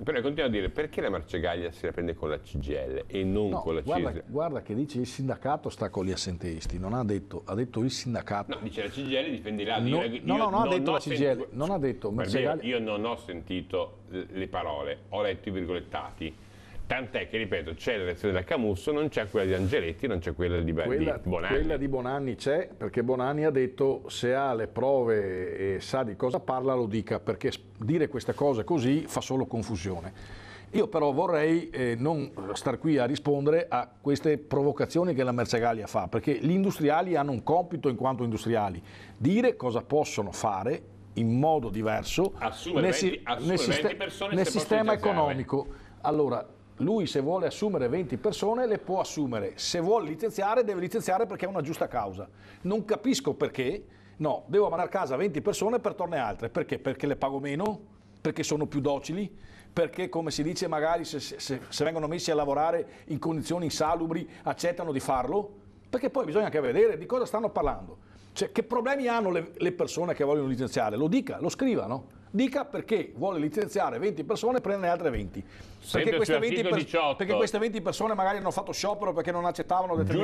Però continua a dire perché la Marcegaglia si la prende con la CGIL e non con la CISL? Guarda che dice il sindacato sta con gli assenteisti, non ha detto, ha detto il sindacato. No, dice la CGIL difende la... No, non ha detto la CGIL, non ha detto Marcegaglia. Io non ho sentito le parole, ho letto i virgolettati. Tant'è che, ripeto, c'è la reazione da Camusso, non c'è quella di Angeletti, non c'è quella di Bonanni. Quella di Bonanni c'è, perché Bonanni ha detto se ha le prove e sa di cosa parla lo dica, perché dire queste cose così fa solo confusione. Io però vorrei non star qui a rispondere a queste provocazioni che la Marcegaglia fa, perché gli industriali hanno un compito in quanto industriali, dire cosa possono fare in modo diverso nel sistema economico. Allora, lui se vuole assumere 20 persone le può assumere, se vuole licenziare deve licenziare perché è una giusta causa. Non capisco perché, no, devo mandare a casa 20 persone per tornare altre, perché? Perché le pago meno, perché sono più docili, perché come si dice magari se vengono messi a lavorare in condizioni insalubri accettano di farlo, perché poi bisogna anche vedere di cosa stanno parlando. Cioè, che problemi hanno le persone che vogliono licenziare? Lo dica, lo scriva, no? Dica perché vuole licenziare 20 persone e prendere altre 20. Perché queste 20 persone magari hanno fatto sciopero perché non accettavano determinati